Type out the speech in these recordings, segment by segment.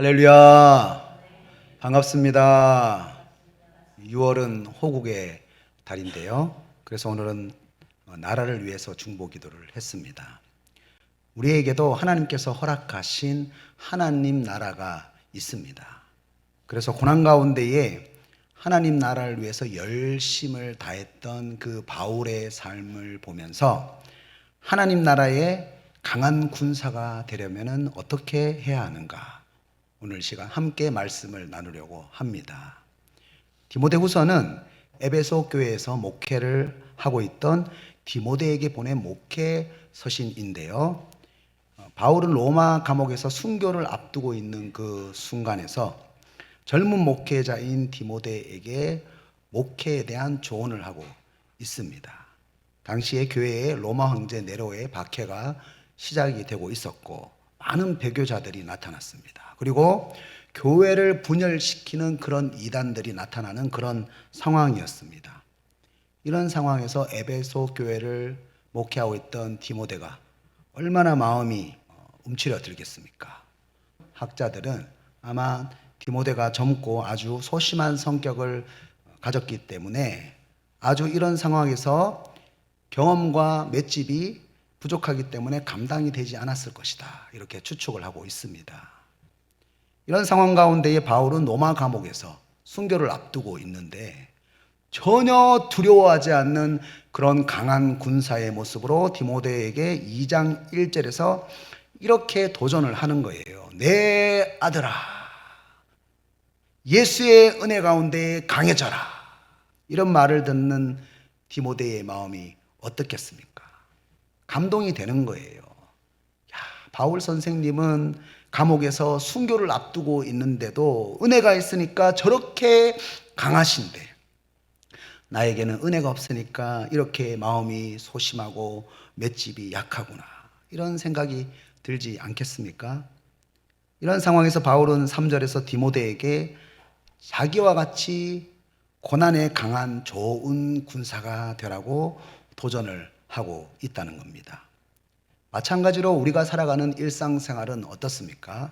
할렐루야. 반갑습니다. 6월은 호국의 달인데요. 그래서 오늘은 나라를 위해서 중보 기도를 했습니다. 우리에게도 하나님께서 허락하신 하나님 나라가 있습니다. 그래서 고난 가운데에 하나님 나라를 위해서 열심을 다했던 그 바울의 삶을 보면서 하나님 나라의 강한 군사가 되려면 어떻게 해야 하는가? 오늘 시간 함께 말씀을 나누려고 합니다. 디모데후서는 에베소 교회에서 목회를 하고 있던 디모데에게 보낸 목회 서신인데요. 바울은 로마 감옥에서 순교를 앞두고 있는 그 순간에서 젊은 목회자인 디모데에게 목회에 대한 조언을 하고 있습니다. 당시에 교회에 로마 황제 네로의 박해가 시작이 되고 있었고 많은 배교자들이 나타났습니다. 그리고 교회를 분열시키는 그런 이단들이 나타나는 그런 상황이었습니다. 이런 상황에서 에베소 교회를 목회하고 있던 디모데가 얼마나 마음이 움츠러들겠습니까? 학자들은 아마 디모데가 젊고 아주 소심한 성격을 가졌기 때문에 아주 이런 상황에서 경험과 맷집이 부족하기 때문에 감당이 되지 않았을 것이다, 이렇게 추측을 하고 있습니다. 이런 상황 가운데에 바울은 로마 감옥에서 순교를 앞두고 있는데 전혀 두려워하지 않는 그런 강한 군사의 모습으로 디모데에게 2장 1절에서 이렇게 도전을 하는 거예요. 내 아들아, 예수의 은혜 가운데 강해져라. 이런 말을 듣는 디모데의 마음이 어떻겠습니까? 감동이 되는 거예요. 바울 선생님은 감옥에서 순교를 앞두고 있는데도 은혜가 있으니까 저렇게 강하신데 나에게는 은혜가 없으니까 이렇게 마음이 소심하고 맷집이 약하구나, 이런 생각이 들지 않겠습니까? 이런 상황에서 바울은 3절에서 디모데에게 자기와 같이 고난에 강한 좋은 군사가 되라고 도전을 하고 있다는 겁니다. 마찬가지로 우리가 살아가는 일상생활은 어떻습니까?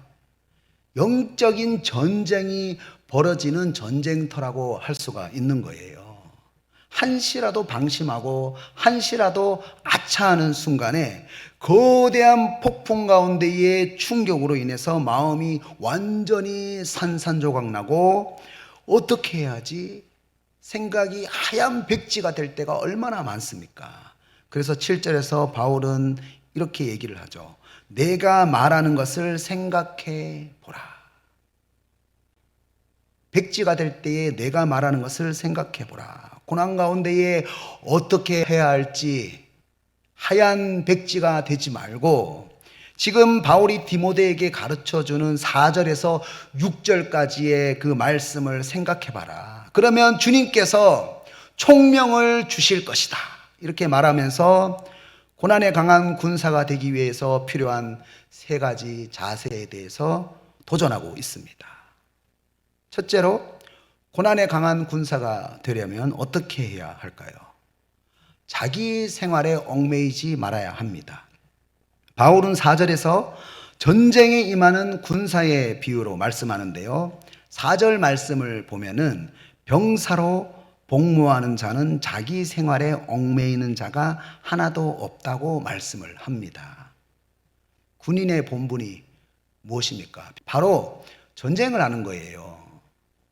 영적인 전쟁이 벌어지는 전쟁터라고 할 수가 있는 거예요. 한시라도 방심하고 한시라도 아차하는 순간에 거대한 폭풍 가운데의 충격으로 인해서 마음이 완전히 산산조각 나고 어떻게 해야지 생각이 하얀 백지가 될 때가 얼마나 많습니까? 그래서 7절에서 바울은 이렇게 얘기를 하죠. 내가 말하는 것을 생각해 보라. 백지가 될 때에 내가 말하는 것을 생각해 보라. 고난 가운데에 어떻게 해야 할지 하얀 백지가 되지 말고 지금 바울이 디모데에게 가르쳐주는 4절에서 6절까지의 그 말씀을 생각해 봐라. 그러면 주님께서 총명을 주실 것이다, 이렇게 말하면서 고난에 강한 군사가 되기 위해서 필요한 3가지 자세에 대해서 도전하고 있습니다. 첫째로, 고난에 강한 군사가 되려면 어떻게 해야 할까요? 자기 생활에 얽매이지 말아야 합니다. 바울은 4절에서 전쟁에 임하는 군사의 비유로 말씀하는데요. 4절 말씀을 보면은 병사로 복무하는 자는 자기 생활에 얽매이는 자가 하나도 없다고 말씀을 합니다. 군인의 본분이 무엇입니까? 바로 전쟁을 하는 거예요.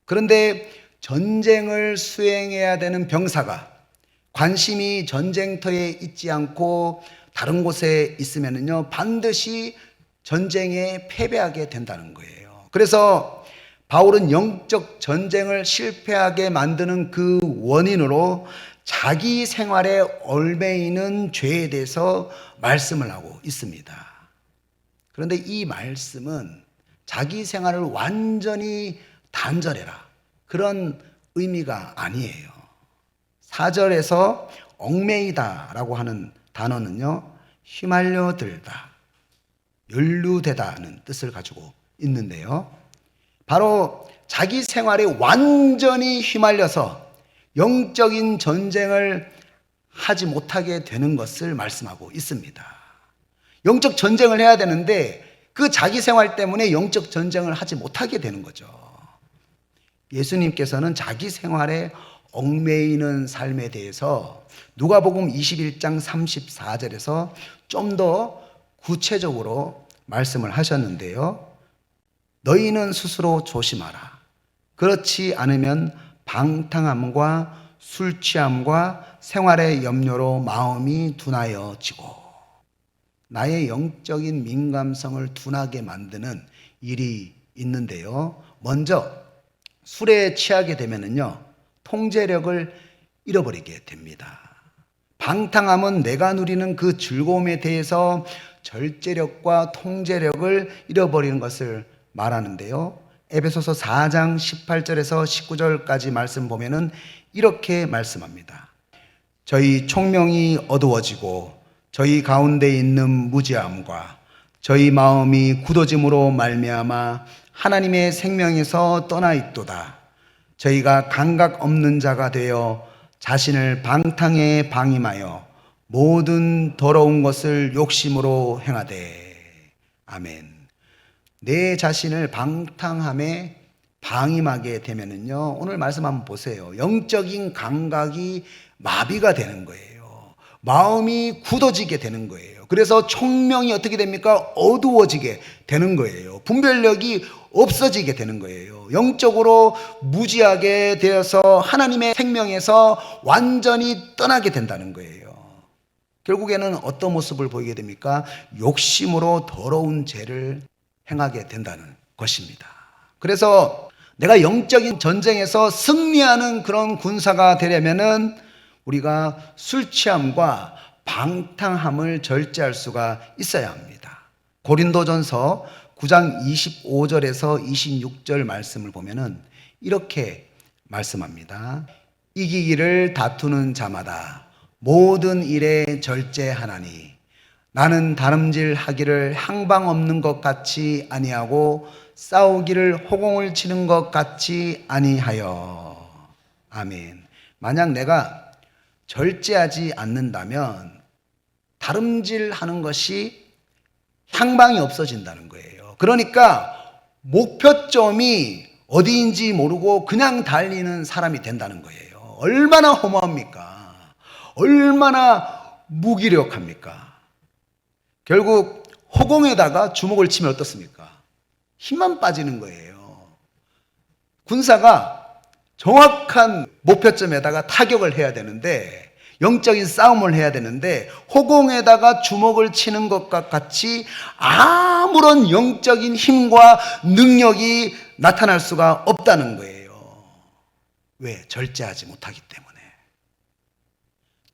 그런데 전쟁을 수행해야 되는 병사가 관심이 전쟁터에 있지 않고 다른 곳에 있으면요, 반드시 전쟁에 패배하게 된다는 거예요. 그래서 바울은 영적 전쟁을 실패하게 만드는 그 원인으로 자기 생활에 얽매이는 죄에 대해서 말씀을 하고 있습니다. 그런데 이 말씀은 자기 생활을 완전히 단절해라, 그런 의미가 아니에요. 4절에서 얽매이다라고 하는 단어는요, 휘말려들다, 연루되다는 뜻을 가지고 있는데요, 바로 자기 생활에 완전히 휘말려서 영적인 전쟁을 하지 못하게 되는 것을 말씀하고 있습니다. 영적 전쟁을 해야 되는데 그 자기 생활 때문에 영적 전쟁을 하지 못하게 되는 거죠. 예수님께서는 자기 생활에 얽매이는 삶에 대해서 누가복음 21장 34절에서 좀 더 구체적으로 말씀을 하셨는데요. 너희는 스스로 조심하라. 그렇지 않으면 방탕함과 술 취함과 생활의 염려로 마음이 둔하여지고, 나의 영적인 민감성을 둔하게 만드는 일이 있는데요. 먼저 술에 취하게 되면은요, 통제력을 잃어버리게 됩니다. 방탕함은 내가 누리는 그 즐거움에 대해서 절제력과 통제력을 잃어버리는 것을 말하는데요. 에베소서 4장 18절에서 19절까지 말씀 보면은 이렇게 말씀합니다. 저희 총명이 어두워지고 저희 가운데 있는 무지함과 저희 마음이 굳어짐으로 말미암아 하나님의 생명에서 떠나 있도다. 저희가 감각 없는 자가 되어 자신을 방탕에 방임하여 모든 더러운 것을 욕심으로 행하되. 아멘. 내 자신을 방탕함에 방임하게 되면은요, 오늘 말씀 한번 보세요. 영적인 감각이 마비가 되는 거예요. 마음이 굳어지게 되는 거예요. 그래서 총명이 어떻게 됩니까? 어두워지게 되는 거예요. 분별력이 없어지게 되는 거예요. 영적으로 무지하게 되어서 하나님의 생명에서 완전히 떠나게 된다는 거예요. 결국에는 어떤 모습을 보이게 됩니까? 욕심으로 더러운 죄를 행하게 된다는 것입니다. 그래서 내가 영적인 전쟁에서 승리하는 그런 군사가 되려면은 우리가 술 취함과 방탕함을 절제할 수가 있어야 합니다. 고린도전서 9장 25절에서 26절 말씀을 보면은 이렇게 말씀합니다. 이기기를 다투는 자마다 모든 일에 절제하나니 나는 다름질 하기를 향방 없는 것 같이 아니하고 싸우기를 호공을 치는 것 같이 아니하여. 아멘. 만약 내가 절제하지 않는다면 다름질 하는 것이 향방이 없어진다는 거예요. 그러니까 목표점이 어디인지 모르고 그냥 달리는 사람이 된다는 거예요. 얼마나 허무합니까? 얼마나 무기력합니까? 결국 허공에다가 주먹을 치면 어떻습니까? 힘만 빠지는 거예요. 군사가 정확한 목표점에다가 타격을 해야 되는데, 영적인 싸움을 해야 되는데 허공에다가 주먹을 치는 것과 같이 아무런 영적인 힘과 능력이 나타날 수가 없다는 거예요. 왜? 절제하지 못하기 때문에.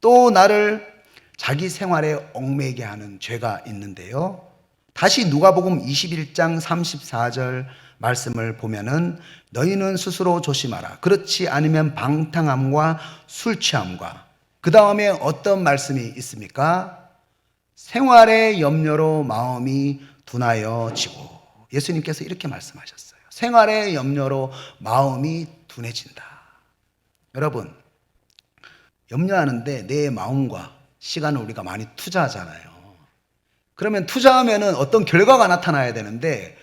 또 나를 자기 생활에 얽매이게 하는 죄가 있는데요. 다시 누가복음 21장 34절 말씀을 보면은 너희는 스스로 조심하라. 그렇지 않으면 방탕함과 술 취함과, 그 다음에 어떤 말씀이 있습니까? 생활의 염려로 마음이 둔하여지고. 예수님께서 이렇게 말씀하셨어요. 생활의 염려로 마음이 둔해진다. 여러분, 염려하는데 내 마음과 시간을 우리가 많이 투자하잖아요. 그러면 투자하면은 어떤 결과가 나타나야 되는데,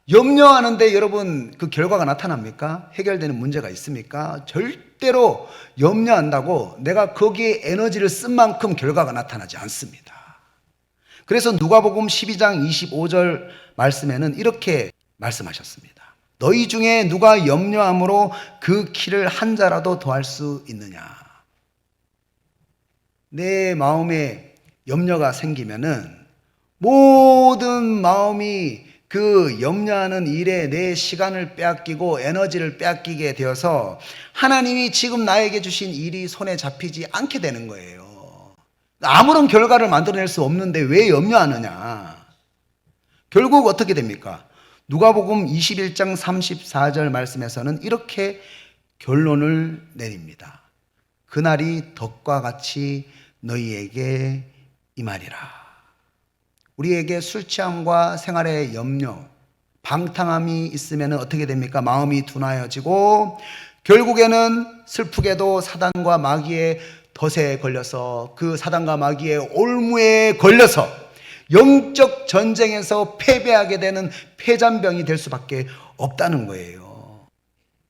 염려하는데 여러분 그 결과가 나타납니까? 해결되는 문제가 있습니까? 절대로 염려한다고 내가 거기에 에너지를 쓴 만큼 결과가 나타나지 않습니다. 그래서 누가복음 12장 25절 말씀에는 이렇게 말씀하셨습니다. 너희 중에 누가 염려함으로 그 키를 한 자라도 더할 수 있느냐? 내 마음에 염려가 생기면은 모든 마음이 그 염려하는 일에 내 시간을 빼앗기고 에너지를 빼앗기게 되어서 하나님이 지금 나에게 주신 일이 손에 잡히지 않게 되는 거예요. 아무런 결과를 만들어낼 수 없는데 왜 염려하느냐? 결국 어떻게 됩니까? 누가복음 21장 34절 말씀에서는 이렇게 결론을 내립니다. 그날이 덕과 같이 너희에게 임하리라. 우리에게 술 취함과 생활의 염려, 방탕함이 있으면 어떻게 됩니까? 마음이 둔하여지고 결국에는 슬프게도 사단과 마귀의 덫에 걸려서 그 사단과 마귀의 올무에 걸려서 영적 전쟁에서 패배하게 되는 패잔병이 될 수밖에 없다는 거예요.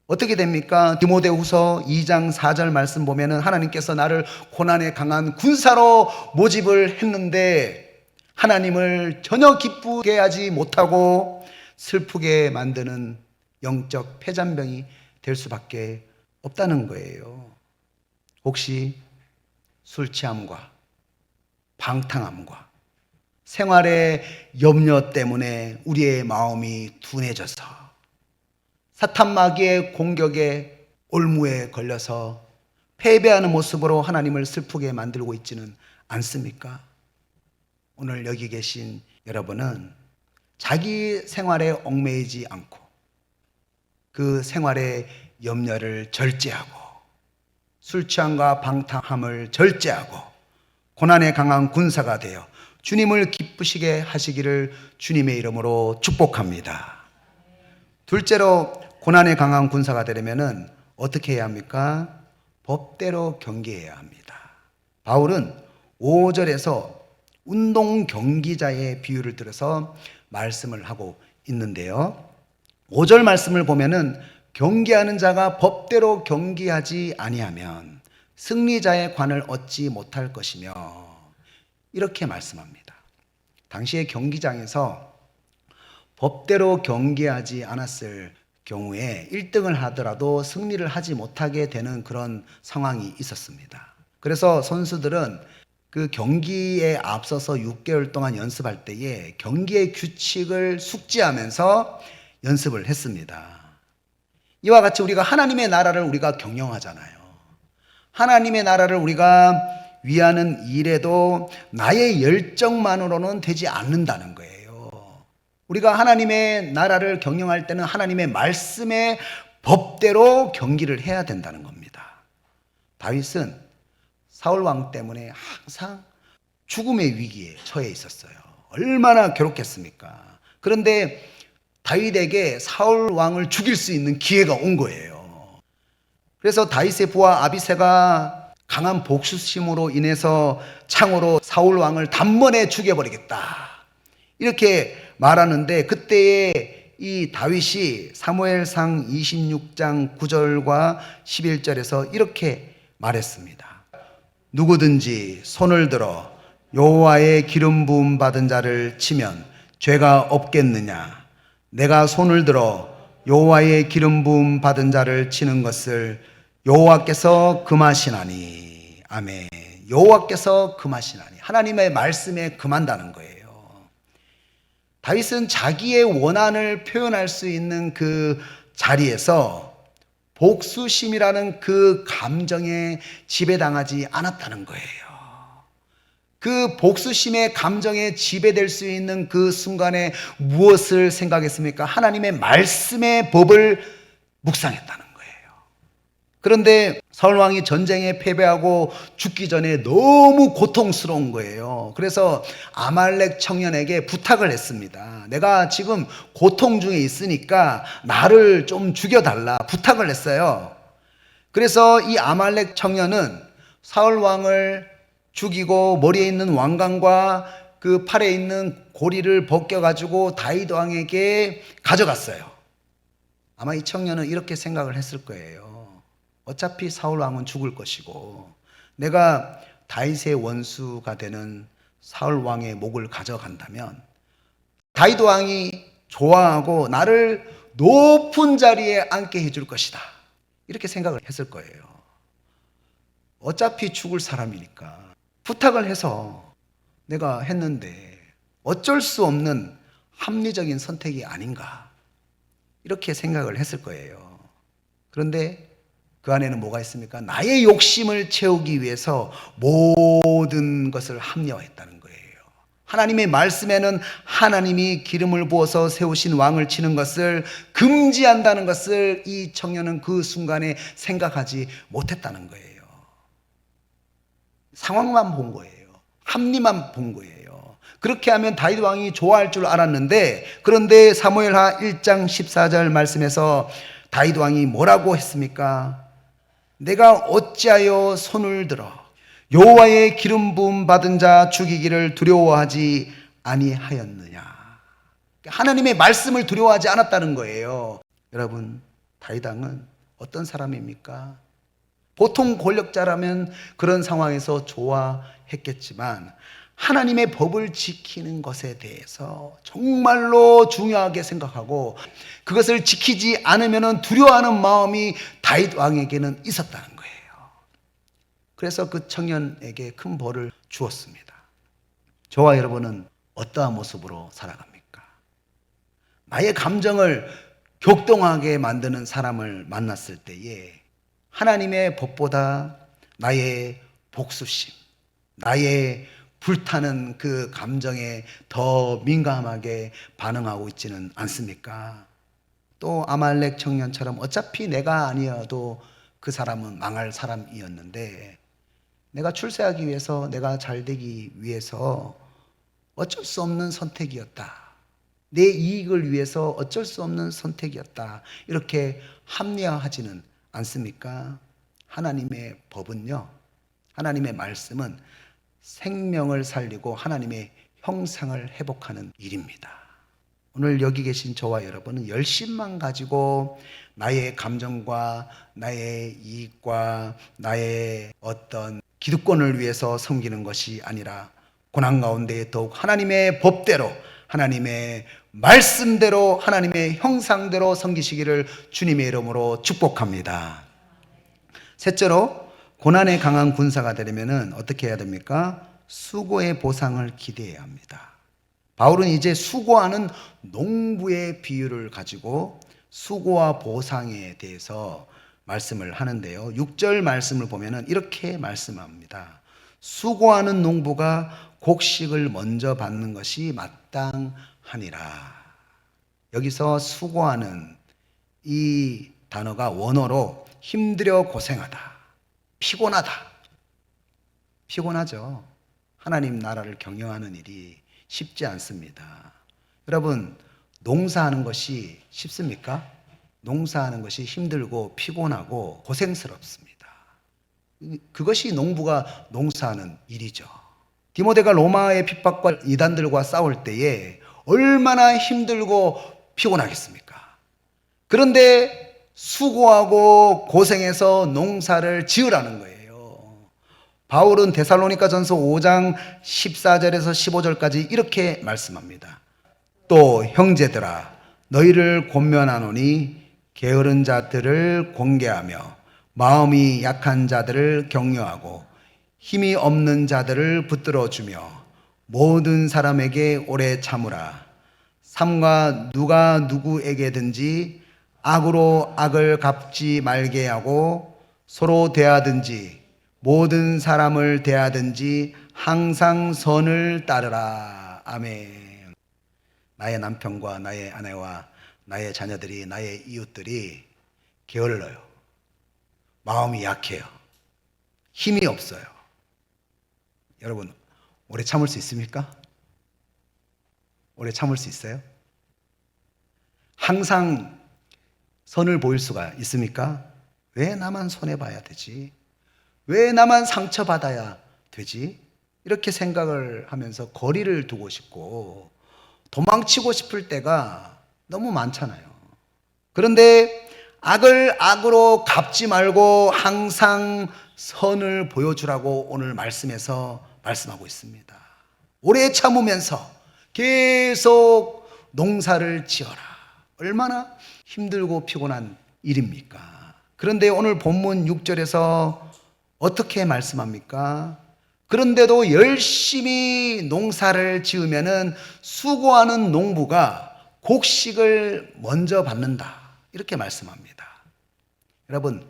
어떻게 됩니까? 디모데후서 2장 4절 말씀 보면은 하나님께서 나를 고난에 강한 군사로 모집을 했는데 하나님을 전혀 기쁘게 하지 못하고 슬프게 만드는 영적 패잔병이 될 수밖에 없다는 거예요. 혹시 술 취함과 방탕함과 생활의 염려 때문에 우리의 마음이 둔해져서 사탄 마귀의 공격에 올무에 걸려서 패배하는 모습으로 하나님을 슬프게 만들고 있지는 않습니까? 오늘 여기 계신 여러분은 자기 생활에 얽매이지 않고 그 생활의 염려를 절제하고 술 취함과 방탕함을 절제하고 고난에 강한 군사가 되어 주님을 기쁘시게 하시기를 주님의 이름으로 축복합니다. 둘째로 고난에 강한 군사가 되려면 어떻게 해야 합니까? 법대로 경계해야 합니다. 바울은 5절에서 운동 경기자의 비유를 들어서 말씀을 하고 있는데요. 5절 말씀을 보면은 경기하는 자가 법대로 경기하지 아니하면 승리자의 관을 얻지 못할 것이며 이렇게 말씀합니다. 당시의 경기장에서 법대로 경기하지 않았을 경우에 1등을 하더라도 승리를 하지 못하게 되는 그런 상황이 있었습니다. 그래서 선수들은 그 경기에 앞서서 6개월 동안 연습할 때에 경기의 규칙을 숙지하면서 연습을 했습니다. 이와 같이 우리가 하나님의 나라를 우리가 경영하잖아요. 하나님의 나라를 우리가 위하는 일에도 나의 열정만으로는 되지 않는다는 거예요. 우리가 하나님의 나라를 경영할 때는 하나님의 말씀의 법대로 경기를 해야 된다는 겁니다. 다윗은 사울 왕 때문에 항상 죽음의 위기에 처해 있었어요. 얼마나 괴롭겠습니까? 그런데 다윗에게 사울 왕을 죽일 수 있는 기회가 온 거예요. 그래서 다윗의 부하 아비새가 강한 복수심으로 인해서 창으로 사울 왕을 단번에 죽여버리겠다 이렇게 말하는데, 그때에 이 다윗이 사무엘상 26장 9절과 11절에서 이렇게 말했습니다. 누구든지 손을 들어 여호와의 기름 부음 받은 자를 치면 죄가 없겠느냐? 내가 손을 들어 여호와의 기름 부음 받은 자를 치는 것을 여호와께서 금하시나니. 아멘. 여호와께서 금하시나니. 하나님의 말씀에 금한다는 거예요. 다윗은 자기의 원한을 표현할 수 있는 그 자리에서 복수심이라는 그 감정에 지배당하지 않았다는 거예요. 그 복수심의 감정에 지배될 수 있는 그 순간에 무엇을 생각했습니까? 하나님의 말씀의 법을 묵상했다는 거예요. 그런데 사울왕이 전쟁에 패배하고 죽기 전에 너무 고통스러운 거예요. 그래서 아말렉 청년에게 부탁을 했습니다. 내가 지금 고통 중에 있으니까 나를 좀 죽여달라 부탁을 했어요. 그래서 이 아말렉 청년은 사울왕을 죽이고 머리에 있는 왕관과 그 팔에 있는 고리를 벗겨가지고 다윗 왕에게 가져갔어요. 아마 이 청년은 이렇게 생각을 했을 거예요. 어차피 사울 왕은 죽을 것이고 내가 다윗의 원수가 되는 사울 왕의 목을 가져간다면 다윗 왕이 좋아하고 나를 높은 자리에 앉게 해줄 것이다. 이렇게 생각을 했을 거예요. 어차피 죽을 사람이니까 부탁을 해서 내가 했는데 어쩔 수 없는 합리적인 선택이 아닌가 이렇게 생각을 했을 거예요. 그런데 그 안에는 뭐가 있습니까? 나의 욕심을 채우기 위해서 모든 것을 합리화했다는 거예요. 하나님의 말씀에는 하나님이 기름을 부어서 세우신 왕을 치는 것을 금지한다는 것을 이 청년은 그 순간에 생각하지 못했다는 거예요. 상황만 본 거예요. 합리만 본 거예요. 그렇게 하면 다윗 왕이 좋아할 줄 알았는데, 그런데 사무엘하 1장 14절 말씀에서 다윗 왕이 뭐라고 했습니까? 내가 어찌하여 손을 들어 여호와의 기름 부음 받은 자 죽이기를 두려워하지 아니하였느냐. 하나님의 말씀을 두려워하지 않았다는 거예요. 여러분, 다윗 왕은 어떤 사람입니까? 보통 권력자라면 그런 상황에서 좋아했겠지만 하나님의 법을 지키는 것에 대해서 정말로 중요하게 생각하고 그것을 지키지 않으면 두려워하는 마음이 다윗 왕에게는 있었다는 거예요. 그래서 그 청년에게 큰 벌을 주었습니다. 저와 여러분은 어떠한 모습으로 살아갑니까? 나의 감정을 격동하게 만드는 사람을 만났을 때에 하나님의 법보다 나의 복수심, 나의 불타는 그 감정에 더 민감하게 반응하고 있지는 않습니까? 또 아말렉 청년처럼 어차피 내가 아니어도 그 사람은 망할 사람이었는데 내가 출세하기 위해서, 내가 잘 되기 위해서 어쩔 수 없는 선택이었다. 내 이익을 위해서 어쩔 수 없는 선택이었다. 이렇게 합리화하지는 않습니까? 하나님의 법은요, 하나님의 말씀은 생명을 살리고 하나님의 형상을 회복하는 일입니다. 오늘 여기 계신 저와 여러분은 열심만 가지고 나의 감정과 나의 이익과 나의 어떤 기득권을 위해서 섬기는 것이 아니라 고난 가운데 더욱 하나님의 법대로, 하나님의 말씀대로, 하나님의 형상대로 섬기시기를 주님의 이름으로 축복합니다. 셋째로, 고난에 강한 군사가 되려면 어떻게 해야 됩니까? 수고의 보상을 기대해야 합니다. 바울은 이제 수고하는 농부의 비유를 가지고 수고와 보상에 대해서 말씀을 하는데요. 6절 말씀을 보면 이렇게 말씀합니다. 수고하는 농부가 곡식을 먼저 받는 것이 마땅하니라. 여기서 수고하는 이 단어가 원어로 힘들여 고생하다, 피곤하다. 피곤하죠. 하나님 나라를 경영하는 일이 쉽지 않습니다. 여러분, 농사하는 것이 쉽습니까? 농사하는 것이 힘들고 피곤하고 고생스럽습니다. 그것이 농부가 농사하는 일이죠. 디모데가 로마의 핍박과 이단들과 싸울 때에 얼마나 힘들고 피곤하겠습니까? 그런데 수고하고 고생해서 농사를 지으라는 거예요. 바울은 데살로니가전서 5장 14절에서 15절까지 이렇게 말씀합니다. 또 형제들아, 너희를 권면하노니 게으른 자들을 공개하며 마음이 약한 자들을 격려하고 힘이 없는 자들을 붙들어주며 모든 사람에게 오래 참으라. 삼가 누가 누구에게든지 악으로 악을 갚지 말게 하고 서로 대하든지 모든 사람을 대하든지 항상 선을 따르라. 아멘. 나의 남편과 나의 아내와 나의 자녀들이, 나의 이웃들이 게을러요. 마음이 약해요. 힘이 없어요. 여러분, 오래 참을 수 있습니까? 오래 참을 수 있어요? 항상 선을 보일 수가 있습니까? 왜 나만 손해봐야 되지? 왜 나만 상처받아야 되지? 이렇게 생각을 하면서 거리를 두고 싶고 도망치고 싶을 때가 너무 많잖아요. 그런데 악을 악으로 갚지 말고 항상 선을 보여주라고 오늘 말씀에서 말씀하고 있습니다. 오래 참으면서 계속 농사를 지어라. 얼마나 힘들고 피곤한 일입니까? 그런데 오늘 본문 6절에서 어떻게 말씀합니까? 그런데도 열심히 농사를 지으면은 수고하는 농부가 곡식을 먼저 받는다. 이렇게 말씀합니다. 여러분,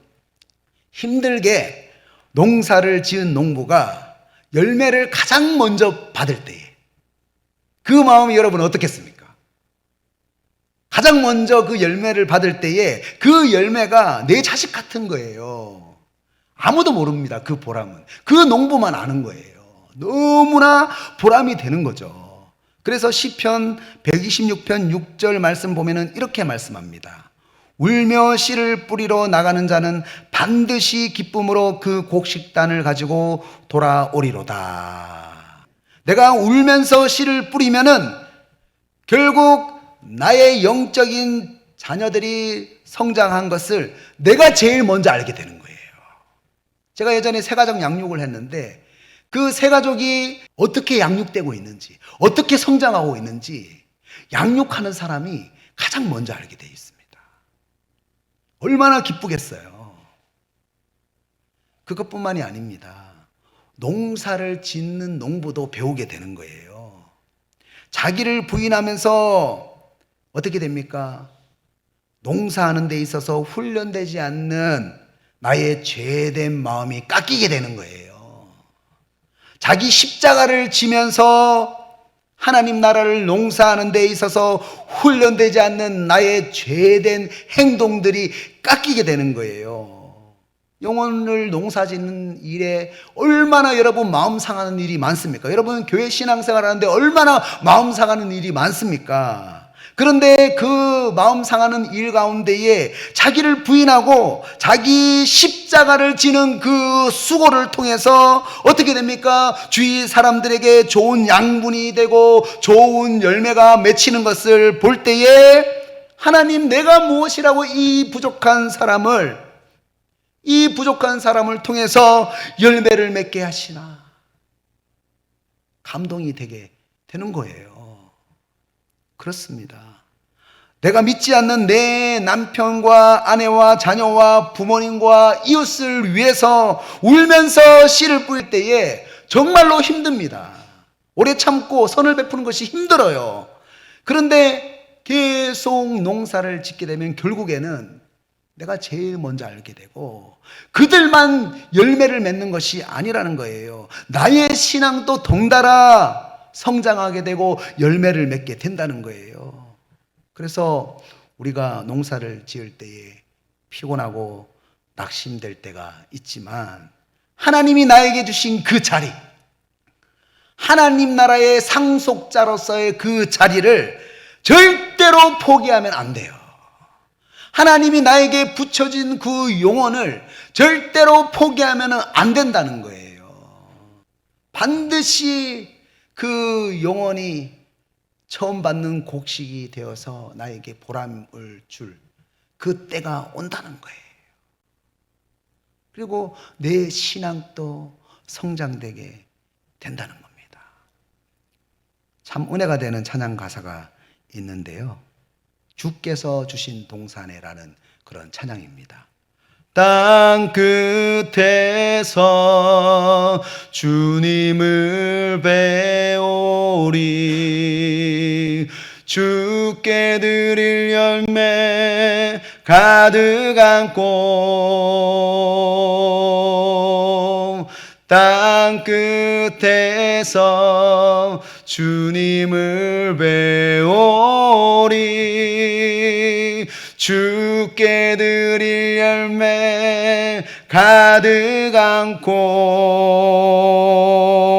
힘들게 농사를 지은 농부가 열매를 가장 먼저 받을 때에 그 마음이 여러분 어떻겠습니까? 가장 먼저 그 열매를 받을 때에 그 열매가 내 자식 같은 거예요. 아무도 모릅니다. 그 보람은. 그 농부만 아는 거예요. 너무나 보람이 되는 거죠. 그래서 시편 126편 6절 말씀 보면은 이렇게 말씀합니다. 울며 씨를 뿌리러 나가는 자는 반드시 기쁨으로 그 곡식단을 가지고 돌아오리로다. 내가 울면서 씨를 뿌리면은 결국 나의 영적인 자녀들이 성장한 것을 내가 제일 먼저 알게 되는 거예요. 제가 예전에 새가족 양육을 했는데 그 새가족이 어떻게 양육되고 있는지, 어떻게 성장하고 있는지 양육하는 사람이 가장 먼저 알게 돼 있습니다. 얼마나 기쁘겠어요. 그것뿐만이 아닙니다. 농사를 짓는 농부도 배우게 되는 거예요. 자기를 부인하면서 어떻게 됩니까? 농사하는 데 있어서 훈련되지 않는 나의 죄된 마음이 깎이게 되는 거예요. 자기 십자가를 지면서 하나님 나라를 농사하는 데 있어서 훈련되지 않는 나의 죄된 행동들이 깎이게 되는 거예요. 영혼을 농사짓는 일에 얼마나 여러분 마음 상하는 일이 많습니까? 여러분 교회 신앙생활 하는데 얼마나 마음 상하는 일이 많습니까? 그런데 그 마음 상하는 일 가운데에 자기를 부인하고 자기 십자가를 지는 그 수고를 통해서 어떻게 됩니까? 주위 사람들에게 좋은 양분이 되고 좋은 열매가 맺히는 것을 볼 때에 하나님, 내가 무엇이라고 이 부족한 사람을 통해서 열매를 맺게 하시나 감동이 되게 되는 거예요. 그렇습니다. 내가 믿지 않는 내 남편과 아내와 자녀와 부모님과 이웃을 위해서 울면서 씨를 뿌릴 때에 정말로 힘듭니다. 오래 참고 선을 베푸는 것이 힘들어요. 그런데 계속 농사를 짓게 되면 결국에는 내가 제일 먼저 알게 되고 그들만 열매를 맺는 것이 아니라는 거예요. 나의 신앙도 덩달아 성장하게 되고 열매를 맺게 된다는 거예요. 그래서 우리가 농사를 지을 때에 피곤하고 낙심될 때가 있지만 하나님이 나에게 주신 그 자리, 하나님 나라의 상속자로서의 그 자리를 절대로 포기하면 안 돼요. 하나님이 나에게 붙여진 그 영혼을 절대로 포기하면 안 된다는 거예요. 반드시 그 영혼이 처음 받는 곡식이 되어서 나에게 보람을 줄 그 때가 온다는 거예요. 그리고 내 신앙도 성장되게 된다는 겁니다. 참 은혜가 되는 찬양 가사가 있는데요. 주께서 주신 동산에라는 그런 찬양입니다. 땅 끝에서 주님을 배우리 주께 드릴 열매 가득 안고 땅 끝에서 주님을 배우리 주께 드릴 열매 가득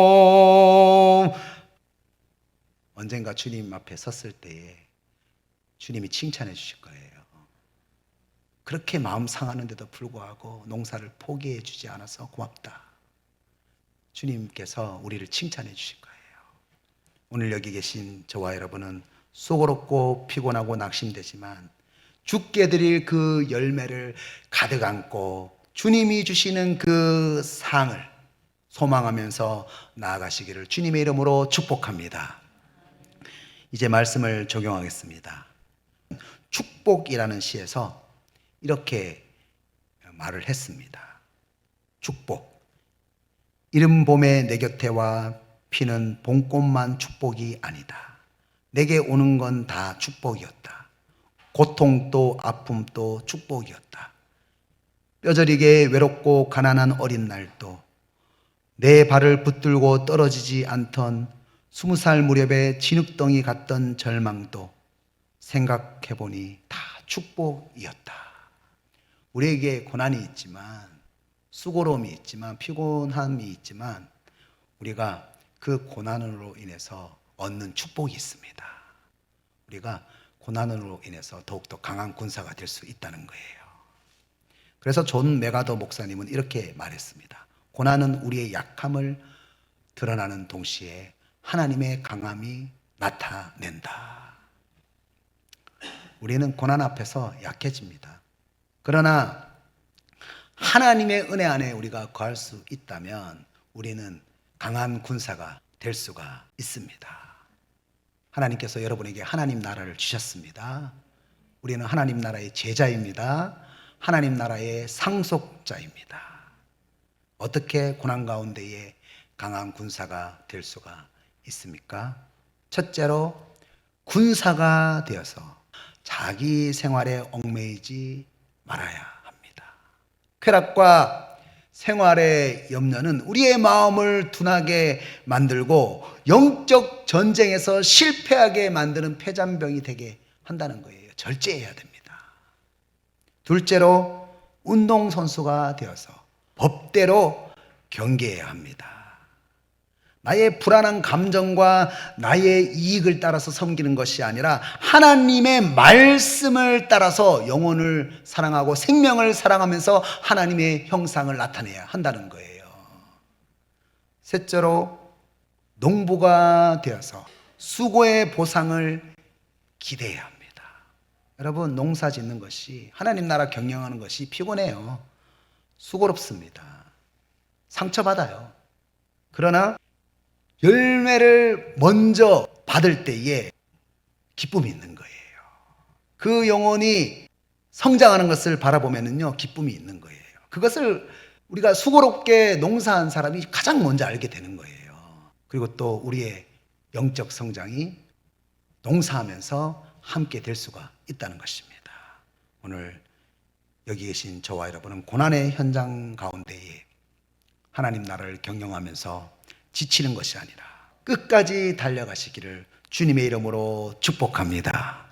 안고. 언젠가 주님 앞에 섰을 때에 주님이 칭찬해 주실 거예요. 그렇게 마음 상하는데도 불구하고 농사를 포기해 주지 않아서 고맙다. 주님께서 우리를 칭찬해 주실 거예요. 오늘 여기 계신 저와 여러분은 수고롭고 피곤하고 낙심되지만 주께 드릴 그 열매를 가득 안고 주님이 주시는 그 상을 소망하면서 나아가시기를 주님의 이름으로 축복합니다. 이제 말씀을 적용하겠습니다. 축복이라는 시에서 이렇게 말을 했습니다. 축복. 이른 봄에 내 곁에 와 피는 봄꽃만 축복이 아니다. 내게 오는 건 다 축복이었다. 고통도 아픔도 축복이었다. 뼈저리게 외롭고 가난한 어린 날도 내 발을 붙들고 떨어지지 않던 20살 무렵에 진흙덩이 같던 절망도 생각해보니 다 축복이었다. 우리에게 고난이 있지만 수고로움이 있지만 피곤함이 있지만 우리가 그 고난으로 인해서 얻는 축복이 있습니다. 우리가 고난으로 인해서 더욱더 강한 군사가 될 수 있다는 거예요. 그래서 존 메가더 목사님은 이렇게 말했습니다. 고난은 우리의 약함을 드러나는 동시에 하나님의 강함이 나타낸다. 우리는 고난 앞에서 약해집니다. 그러나 하나님의 은혜 안에 우리가 거할 수 있다면 우리는 강한 군사가 될 수가 있습니다. 하나님께서 여러분에게 하나님 나라를 주셨습니다. 우리는 하나님 나라의 제자입니다. 하나님 나라의 상속자입니다. 어떻게 고난 가운데에 강한 군사가 될 수가 있습니까? 첫째로 군사가 되어서 자기 생활에 얽매이지 말아야 합니다. 쾌락과 생활의 염려는 우리의 마음을 둔하게 만들고 영적 전쟁에서 실패하게 만드는 패잔병이 되게 한다는 거예요. 절제해야 됩니다. 둘째로 운동선수가 되어서 법대로 경계해야 합니다. 나의 불안한 감정과 나의 이익을 따라서 섬기는 것이 아니라 하나님의 말씀을 따라서 영혼을 사랑하고 생명을 사랑하면서 하나님의 형상을 나타내야 한다는 거예요. 셋째로 농부가 되어서 수고의 보상을 기대해야 합니다. 여러분, 농사 짓는 것이, 하나님 나라 경영하는 것이 피곤해요. 수고롭습니다. 상처받아요. 그러나 열매를 먼저 받을 때에 기쁨이 있는 거예요. 그 영혼이 성장하는 것을 바라보면은요, 기쁨이 있는 거예요. 그것을 우리가 수고롭게 농사한 사람이 가장 먼저 알게 되는 거예요. 그리고 또 우리의 영적 성장이 농사하면서 함께 될 수가 있다는 것입니다. 오늘 여기 계신 저와 여러분은 고난의 현장 가운데에 하나님 나라를 경영하면서 지치는 것이 아니라 끝까지 달려가시기를 주님의 이름으로 축복합니다.